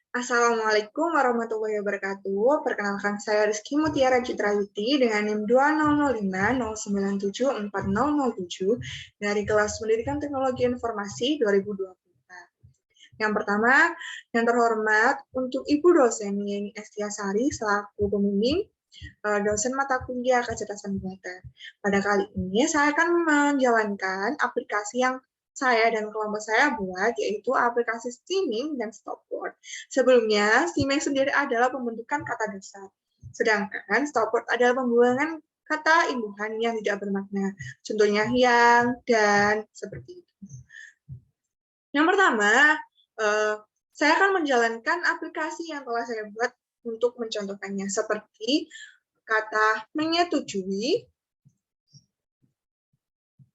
Assalamualaikum warahmatullahi wabarakatuh. Perkenalkan saya Rizky Mutiara Citrayuti dengan NIM 2005097407 dari kelas Pendidikan Teknologi Informasi 2024. Yang pertama, yang terhormat untuk Ibu dosen Yeni Estiasari selaku pembimbing dosen mata kuliah kecerdasan buatan. Pada kali ini saya akan menjalankan aplikasi yang saya dan kelompok saya buat, yaitu aplikasi steaming dan stopwatch. Sebelumnya, steaming sendiri adalah pembentukan kata dasar, sedangkan stopwatch adalah pembuangan kata imbuhan yang tidak bermakna. Contohnya yang, dan, seperti itu. Yang pertama, saya akan menjalankan aplikasi yang telah saya buat untuk mencontohkannya, seperti kata menyetujui.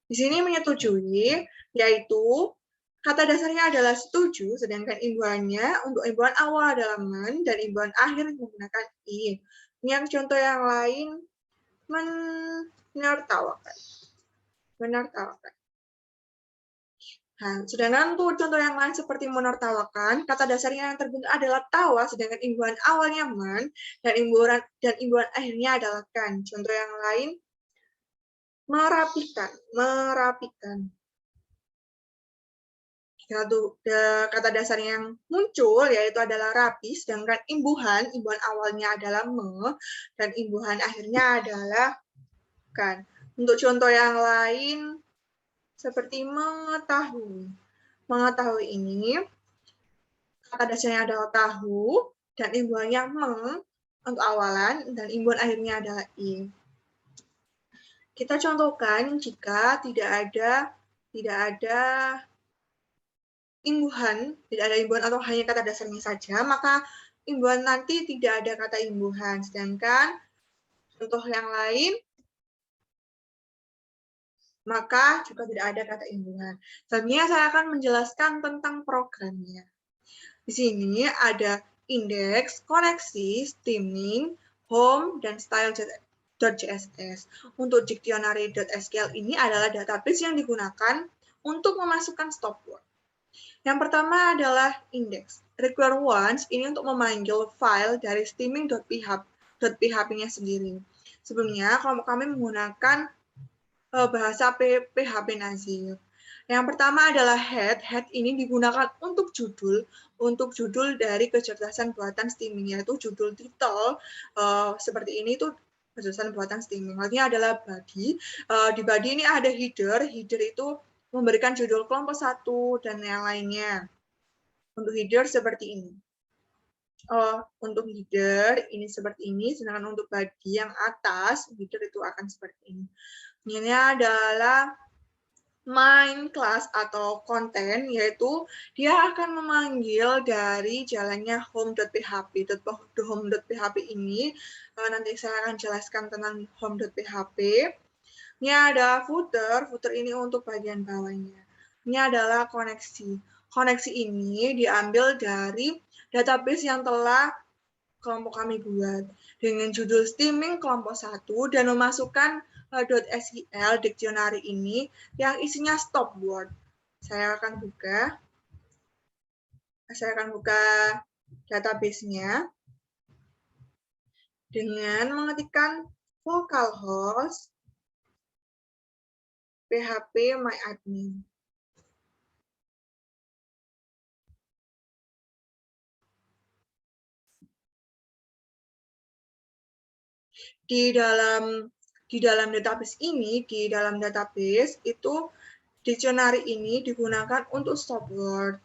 Di sini menyetujui, yaitu kata dasarnya adalah setuju, sedangkan imbuhannya untuk imbuhan awal adalah men, dan imbuhan akhir menggunakan i. Yang contoh yang lain, menertawakan. Menertawakan. Nah, sedangkan untuk contoh yang lain seperti menertawakan, kata dasarnya yang terbentuk adalah tawa, sedangkan imbuhan awalnya men, dan imbuhan akhirnya adalah kan. Contoh yang lain, merapikan. Merapikan. Kata dasar yang muncul yaitu adalah rapi, sedangkan imbuhan awalnya adalah me, dan imbuhan akhirnya adalah kan. Untuk contoh yang lain, seperti mengetahui. Mengetahui ini, kata dasarnya adalah tahu, dan imbuhannya meng, untuk awalan, dan imbuhan akhirnya adalah i. Kita contohkan jika tidak ada imbuhan, tidak ada imbuhan atau hanya kata dasarnya saja, maka imbuhan nanti tidak ada kata imbuhan. Sedangkan contoh yang lain, maka juga tidak ada kata imbuhan. Selanjutnya saya akan menjelaskan tentang programnya. Di sini ada indeks, koneksi, steaming, home, dan style.css. Untuk dictionary.sql ini adalah database yang digunakan untuk memasukkan stopword. Yang pertama adalah index. Require once ini untuk memanggil file dari steaming.php-nya sendiri. Sebelumnya, kelompok kami menggunakan bahasa PHP Nazir. Yang pertama adalah head. Head ini digunakan untuk judul dari kecerdasan buatan steaming, yaitu judul titel seperti ini tuh kecerdasan buatan steaming. Lainnya adalah body. Di body ini ada header. Header itu memberikan judul kelompok 1 dan yang lainnya. Untuk header seperti ini. Untuk header ini seperti ini, sedangkan untuk body yang atas, header itu akan seperti ini. Ini adalah main class atau konten, yaitu dia akan memanggil dari jalannya home.php. Home.php ini, nanti saya akan jelaskan tentang home.php. Ini ada footer ini untuk bagian bawahnya. Ini adalah koneksi. Koneksi ini diambil dari database yang telah kelompok kami buat dengan judul steaming kelompok 1 dan memasukkan .sql dictionary ini yang isinya stop word. Saya akan buka database-nya dengan mengetikkan localhost php myadmin. Di dalam database ini, di dalam database itu dictionary ini digunakan untuk stop word.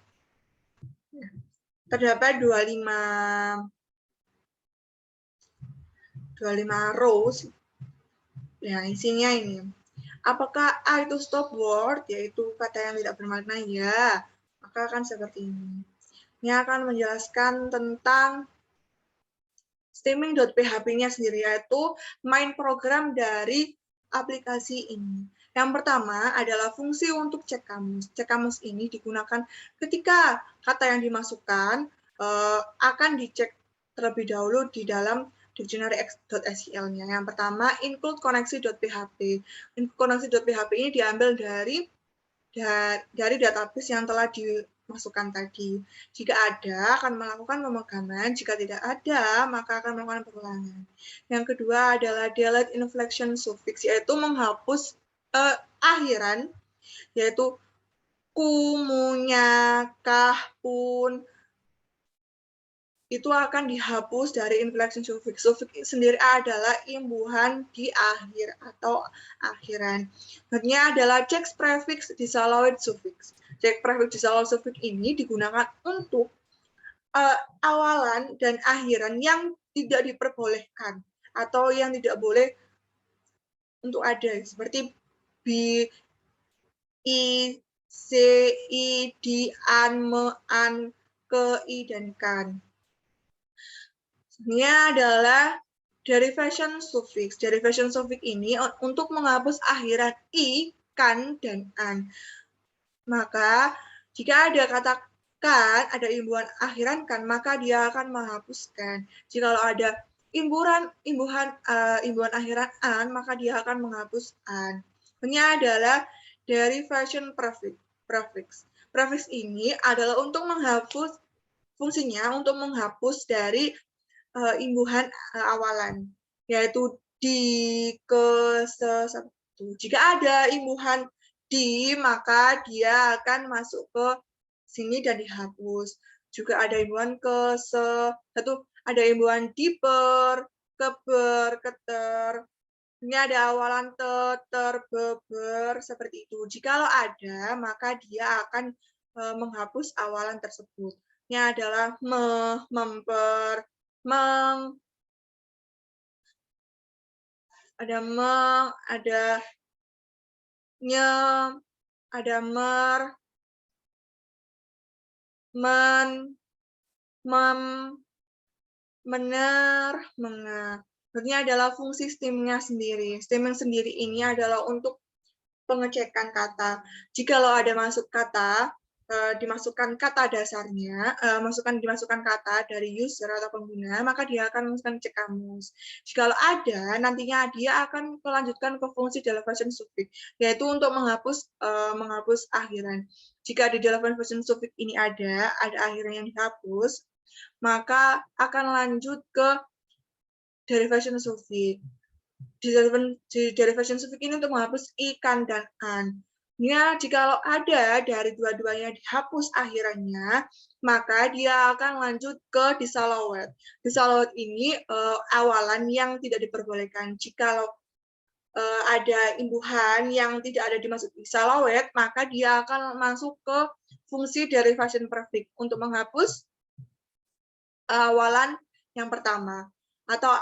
Terdapat 25 rows. Ya, isinya ini. Apakah A itu stop word, yaitu kata yang tidak bermakna? Ya, maka akan seperti ini. Ini akan menjelaskan tentang steaming.php-nya sendiri, yaitu main program dari aplikasi ini. Yang pertama adalah fungsi untuk cek kamus. Cek kamus ini digunakan ketika kata yang dimasukkan akan dicek terlebih dahulu di dalam dictionary.sql-nya. Yang pertama, include koneksi.php. Koneksi.php ini diambil dari database yang telah masukan tadi. Jika ada, akan melakukan pemegangan. Jika tidak ada, maka akan melakukan pengulangan. Yang kedua adalah delete inflection suffix, yaitu menghapus akhiran, yaitu kumunya, kah, pun, itu akan dihapus dari inflection suffix. Suffix sendiri adalah imbuhan di akhir atau akhiran. Maksudnya adalah checks prefix disallowed suffix. Check prefix disallowed suffix ini digunakan untuk awalan dan akhiran yang tidak diperbolehkan atau yang tidak boleh untuk ada, seperti b, i, c, i, di, an, me, an, ke, i, dan kan. Ini adalah derivation suffix. Derivation suffix ini untuk menghapus akhiran i, kan, dan an. Maka jika ada kata kan, ada imbuhan akhiran kan, maka dia akan menghapuskan. Jika ada imbuhan akhiran an, maka dia akan menghapus an. Ini adalah derivation prefix. Prefix ini adalah untuk menghapus, fungsinya untuk menghapus dari imbuhan awalan, yaitu di, ke, se, jika ada imbuhan di, maka dia akan masuk ke sini dan dihapus. Juga ada imbuhan ke, se, ada imbuhan di, per, ke, ber, keter. Ini ada awalan te, ter, be, ber, seperti itu. Jikalau ada, maka dia akan menghapus awalan tersebut. Ini adalah me, memper, meng, ada meng, ada nye, ada mer, men, mem, mener, menga. Ini adalah fungsi stemnya sendiri. Stem yang sendiri ini adalah untuk pengecekan kata. Jikalau ada masuk kata, dimasukkan kata dasarnya, dimasukkan kata dari user atau pengguna, maka dia akan memasukkan cek kamus. Jikalau ada, nantinya dia akan melanjutkan ke fungsi derivation suffix, yaitu untuk menghapus akhiran. Jika di derivation suffix ini ada akhiran yang dihapus, maka akan lanjut ke derivation suffix. Di derivation suffix ini untuk menghapus ikan dan an. Ya, jikalau ada dari dua-duanya dihapus akhirannya, maka dia akan lanjut ke disallowed. Disallowed ini awalan yang tidak diperbolehkan. Jikalau ada imbuhan yang tidak ada dimaksud disallowed, maka dia akan masuk ke fungsi derivation prefix untuk menghapus awalan yang pertama atau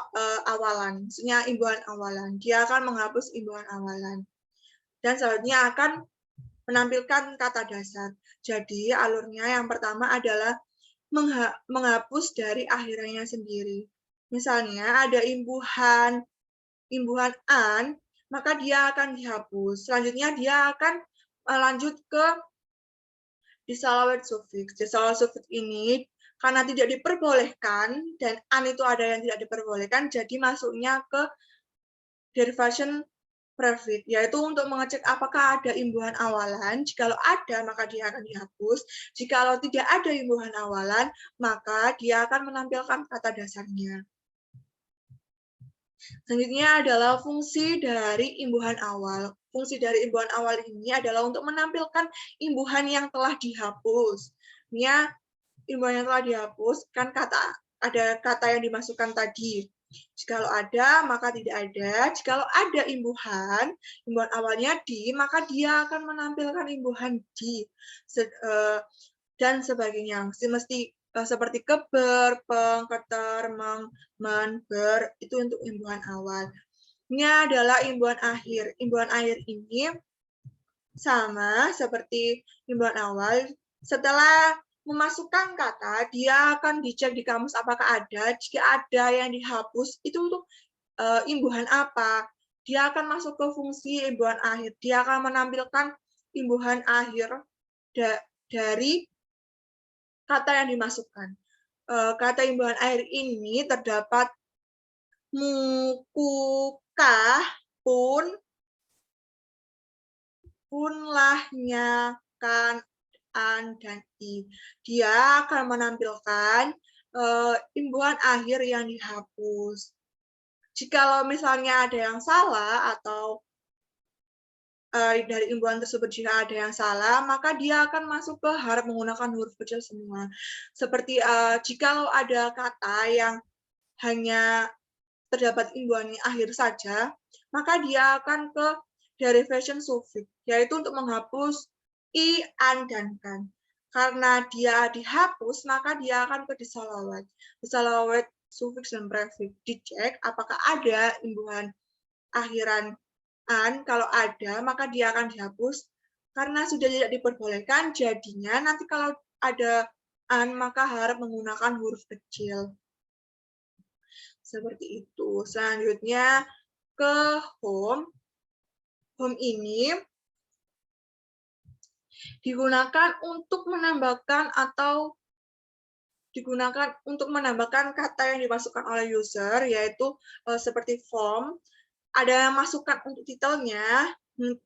awalan, maksudnya imbuhan awalan. Dia akan menghapus imbuhan awalan. Dan selanjutnya akan menampilkan kata dasar. Jadi alurnya yang pertama adalah menghapus dari akhirannya sendiri. Misalnya ada imbuhan an, maka dia akan dihapus. Selanjutnya dia akan lanjut ke disallowed suffix. Disallowed suffix ini karena tidak diperbolehkan dan an itu ada yang tidak diperbolehkan, jadi masuknya ke derivation prefix, yaitu untuk mengecek apakah ada imbuhan awalan. Jikalau ada, maka dia akan dihapus. Jikalau tidak ada imbuhan awalan, maka dia akan menampilkan kata dasarnya. Selanjutnya adalah fungsi dari imbuhan awal. Fungsi dari imbuhan awal ini adalah untuk menampilkan imbuhan yang telah dihapus. Ini imbuhan yang telah dihapus, kan ada kata yang dimasukkan tadi. Jikalau ada, maka tidak ada. Jikalau ada imbuhan awalnya di, maka dia akan menampilkan imbuhan di dan sebagainya. Mesti seperti keber, peng, keter, meng, men, ber, itu untuk imbuhan awal. Ini adalah imbuhan akhir. Imbuhan akhir ini sama seperti imbuhan awal. Setelah memasukkan kata, dia akan dicek di kamus apakah ada. Jika ada yang dihapus, itu untuk imbuhan apa. Dia akan masuk ke fungsi imbuhan akhir. Dia akan menampilkan imbuhan akhir dari kata yang dimasukkan. Kata imbuhan akhir ini terdapat muku, kah, pun, lahnya, kan, an, dan i. Dia akan menampilkan imbuhan akhir yang dihapus. Jikalau misalnya ada yang salah atau dari imbuhan tersebut jika ada yang salah, maka dia akan masuk ke harap menggunakan huruf kecil semua. Seperti jikalau ada kata yang hanya terdapat imbuhan akhir saja, maka dia akan ke derivation suffix, yaitu untuk menghapus i, an, dan kan. Karena dia dihapus, maka dia akan ke disalawat. Disalawat sufiks dan prefiks. Dicek apakah ada imbuhan akhiran an. Kalau ada, maka dia akan dihapus. Karena sudah tidak diperbolehkan, jadinya nanti kalau ada an, maka harap menggunakan huruf kecil. Seperti itu. Selanjutnya ke home. Home ini digunakan untuk menambahkan kata yang dimasukkan oleh user, yaitu seperti form. Ada masukan untuk titelnya,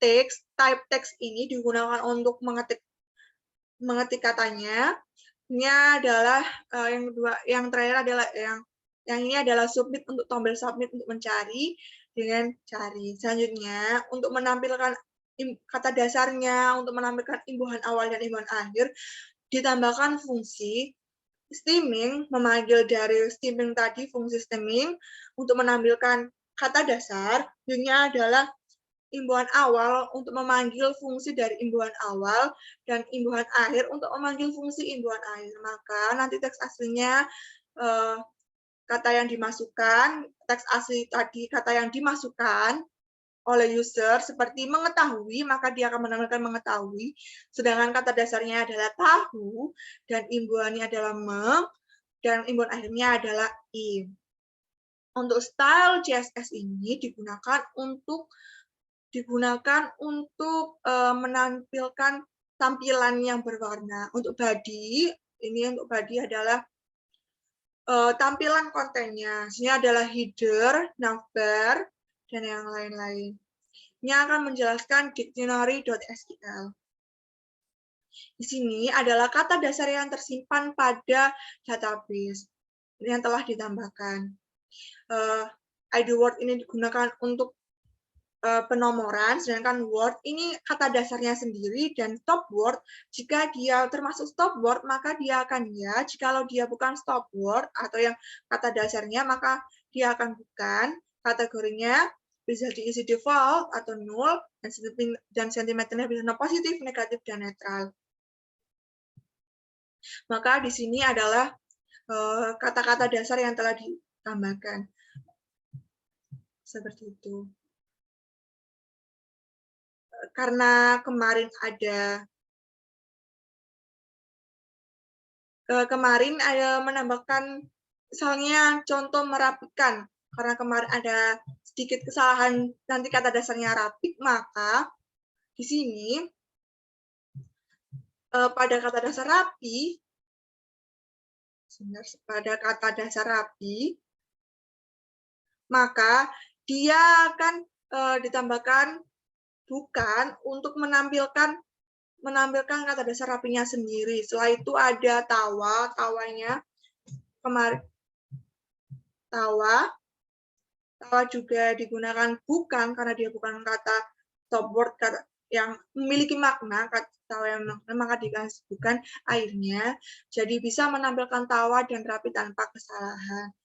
text, type text ini digunakan untuk mengetik katanya. Ini adalah yang kedua, yang terakhir adalah yang ini adalah submit, untuk tombol submit untuk mencari dengan cari. Selanjutnya untuk menampilkan kata dasarnya, untuk menampilkan imbuhan awal dan imbuhan akhir, ditambahkan fungsi stemming, memanggil dari stemming tadi, fungsi stemming untuk menampilkan kata dasar. Ini adalah imbuhan awal untuk memanggil fungsi dari imbuhan awal, dan imbuhan akhir untuk memanggil fungsi imbuhan akhir. Maka nanti teks aslinya kata yang dimasukkan, teks asli tadi kata yang dimasukkan oleh user seperti mengetahui, maka dia akan menampilkan mengetahui, sedangkan kata dasarnya adalah tahu, dan imbuhannya adalah dan imbuhan akhirnya adalah i. Untuk style CSS ini digunakan untuk menampilkan tampilan yang berwarna. Untuk body, ini untuk body adalah tampilan kontennya. Ini adalah header, navbar, dan yang lain-lain. Ini akan menjelaskan dictionary.sql. Di sini adalah kata dasar yang tersimpan pada database yang telah ditambahkan. ID word ini digunakan untuk penomoran, sedangkan word ini kata dasarnya sendiri, dan stop word, jika dia termasuk stop word, maka dia akan ya. Jikalau dia bukan stop word atau yang kata dasarnya, maka dia akan bukan. Kategorinya bisa diisi default atau null, dan sentimeternya bisa positif, negatif, dan netral. Maka di sini adalah kata-kata dasar yang telah ditambahkan. Seperti itu. Karena kemarin menambahkan, misalnya contoh merapikan, karena kemarin ada sedikit kesalahan nanti kata dasarnya rapik, maka di sini pada kata dasar rapi, maka dia akan ditambahkan bukan untuk menampilkan kata dasar rapinya sendiri. Setelah itu ada tawanya kemarin. Tawa juga digunakan bukan, karena dia bukan kata stop word yang memiliki makna, kata tawa yang makna, maka dikasih bukan akhirnya. Jadi bisa menampilkan tawa dan rapi tanpa kesalahan.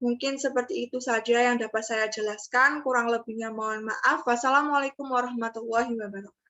Mungkin seperti itu saja yang dapat saya jelaskan. Kurang lebihnya mohon maaf. Wassalamualaikum warahmatullahi wabarakatuh.